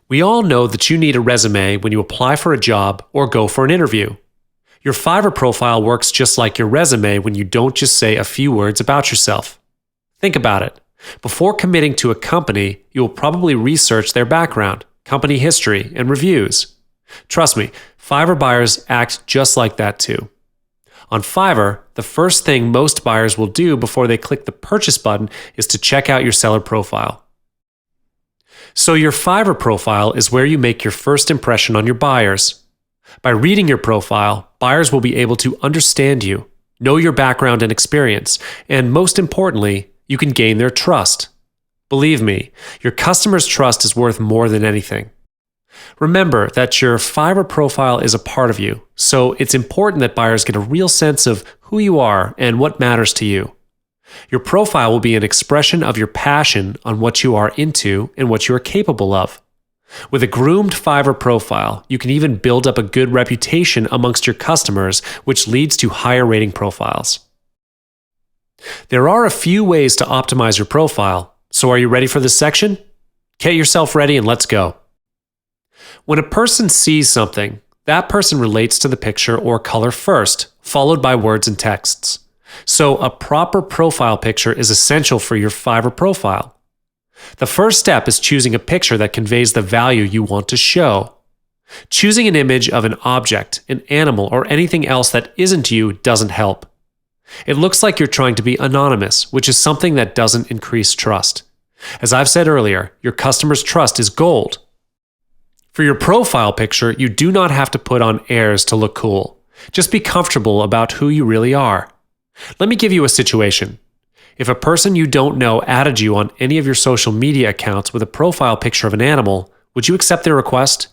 We all know that you need a resume when you apply for a job or go for an interview. Your Fiverr profile works just like your resume when you don't just say a few words about yourself. Think about it. Before committing to a company, you will probably research their background, company history, and reviews. Trust me, Fiverr buyers act just like that too. On Fiverr, the first thing most buyers will do before they click the purchase button is to check out your seller profile. So your Fiverr profile is where you make your first impression on your buyers. By reading your profile, buyers will be able to understand you, know your background and experience, and most importantly, you can gain their trust. Believe me, your customers' trust is worth more than anything. Remember that your Fiverr profile is a part of you, so it's important that buyers get a real sense of who you are and what matters to you. Your profile will be an expression of your passion on what you are into and what you are capable of. With a groomed Fiverr profile, you can even build up a good reputation amongst your customers, which leads to higher rating profiles. There are a few ways to optimize your profile, so are you ready for this section? Get yourself ready and let's go. When a person sees something, that person relates to the picture or color first, followed by words and texts. So a proper profile picture is essential for your Fiverr profile. The first step is choosing a picture that conveys the value you want to show. Choosing an image of an object, an animal, or anything else that isn't you doesn't help. It looks like you're trying to be anonymous, which is something that doesn't increase trust. As I've said earlier, your customer's trust is gold. For your profile picture, you do not have to put on airs to look cool. Just be comfortable about who you really are. Let me give you a situation. If a person you don't know added you on any of your social media accounts with a profile picture of an animal, would you accept their request?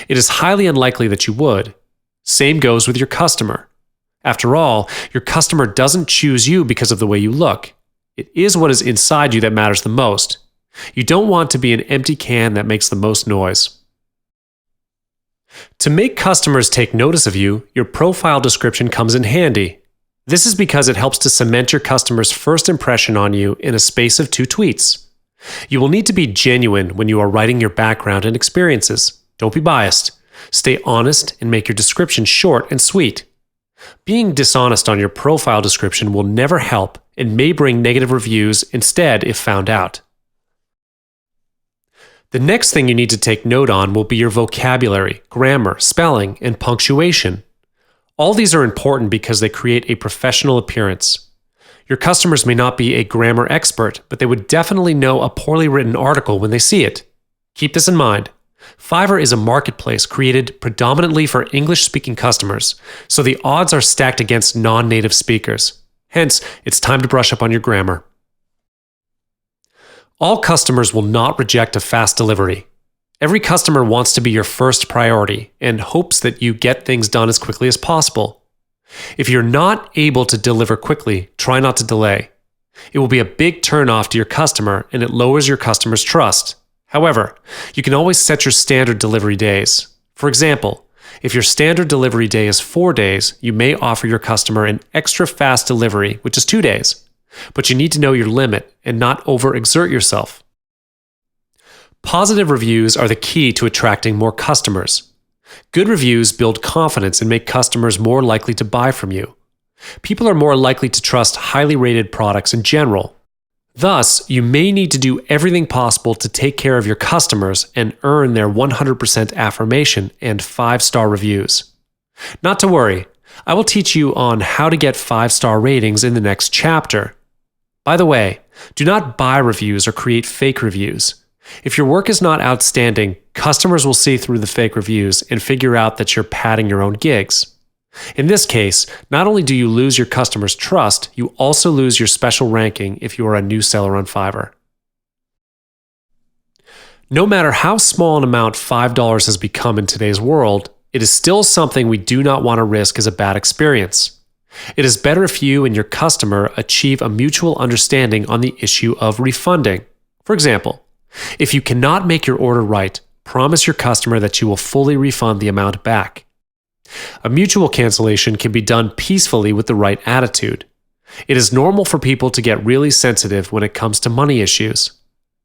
It is highly unlikely that you would. Same goes with your customer. After all, your customer doesn't choose you because of the way you look. It is what is inside you that matters the most. You don't want to be an empty can that makes the most noise. To make customers take notice of you, your profile description comes in handy. This is because it helps to cement your customer's first impression on you in a space of 2 tweets. You will need to be genuine when you are writing your background and experiences. Don't be biased. Stay honest and make your description short and sweet. Being dishonest on your profile description will never help and may bring negative reviews instead if found out. The next thing you need to take note on will be your vocabulary, grammar, spelling, and punctuation. All these are important because they create a professional appearance. Your customers may not be a grammar expert, but they would definitely know a poorly written article when they see it. Keep this in mind. Fiverr is a marketplace created predominantly for English-speaking customers, so the odds are stacked against non-native speakers. Hence, it's time to brush up on your grammar. All customers will not reject a fast delivery. Every customer wants to be your first priority and hopes that you get things done as quickly as possible. If you're not able to deliver quickly, try not to delay. It will be a big turnoff to your customer and it lowers your customer's trust. However, you can always set your standard delivery days. For example, if your standard delivery day is 4 days, you may offer your customer an extra fast delivery, which is 2 days. But you need to know your limit and not overexert yourself. Positive reviews are the key to attracting more customers. Good reviews build confidence and make customers more likely to buy from you. People are more likely to trust highly rated products in general. Thus, you may need to do everything possible to take care of your customers and earn their 100% affirmation and 5-star reviews. Not to worry, I will teach you on how to get 5-star ratings in the next chapter. By the way, do not buy reviews or create fake reviews. If your work is not outstanding, customers will see through the fake reviews and figure out that you're padding your own gigs. In this case, not only do you lose your customers' trust, you also lose your special ranking if you are a new seller on Fiverr. No matter how small an amount $5 has become in today's world, it is still something we do not want to risk as a bad experience. It is better if you and your customer achieve a mutual understanding on the issue of refunding. For example, if you cannot make your order right, promise your customer that you will fully refund the amount back. A mutual cancellation can be done peacefully with the right attitude. It is normal for people to get really sensitive when it comes to money issues.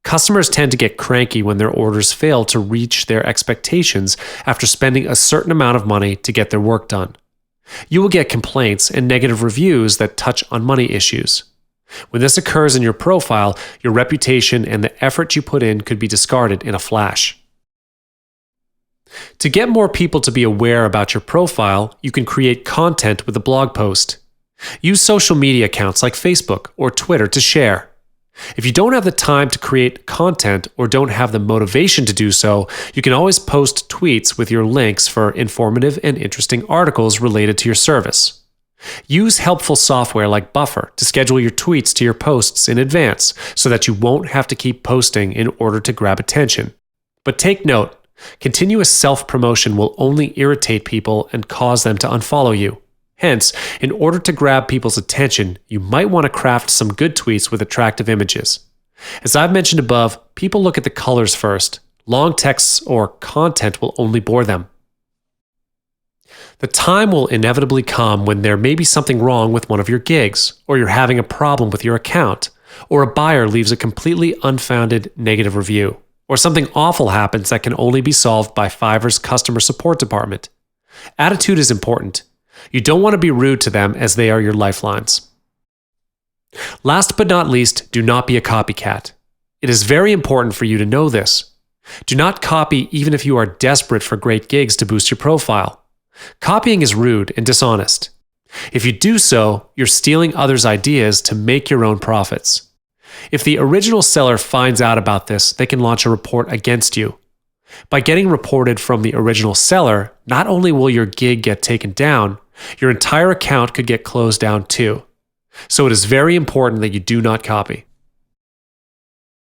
Customers tend to get cranky when their orders fail to reach their expectations after spending a certain amount of money to get their work done. You will get complaints and negative reviews that touch on money issues. When this occurs in your profile, your reputation and the effort you put in could be discarded in a flash. To get more people to be aware about your profile, you can create content with a blog post. Use social media accounts like Facebook or Twitter to share. If you don't have the time to create content or don't have the motivation to do so, you can always post tweets with your links for informative and interesting articles related to your service. Use helpful software like Buffer to schedule your tweets to your posts in advance so that you won't have to keep posting in order to grab attention. But take note, continuous self-promotion will only irritate people and cause them to unfollow you. Hence, in order to grab people's attention, you might want to craft some good tweets with attractive images. As I've mentioned above, people look at the colors first. Long texts or content will only bore them. The time will inevitably come when there may be something wrong with one of your gigs, or you're having a problem with your account, or a buyer leaves a completely unfounded negative review, or something awful happens that can only be solved by Fiverr's customer support department. Attitude is important. You don't want to be rude to them as they are your lifelines. Last but not least, do not be a copycat. It is very important for you to know this. Do not copy even if you are desperate for great gigs to boost your profile. Copying is rude and dishonest. If you do so, you're stealing others' ideas to make your own profits. If the original seller finds out about this, they can launch a report against you. By getting reported from the original seller, not only will your gig get taken down, your entire account could get closed down too. So it is very important that you do not copy.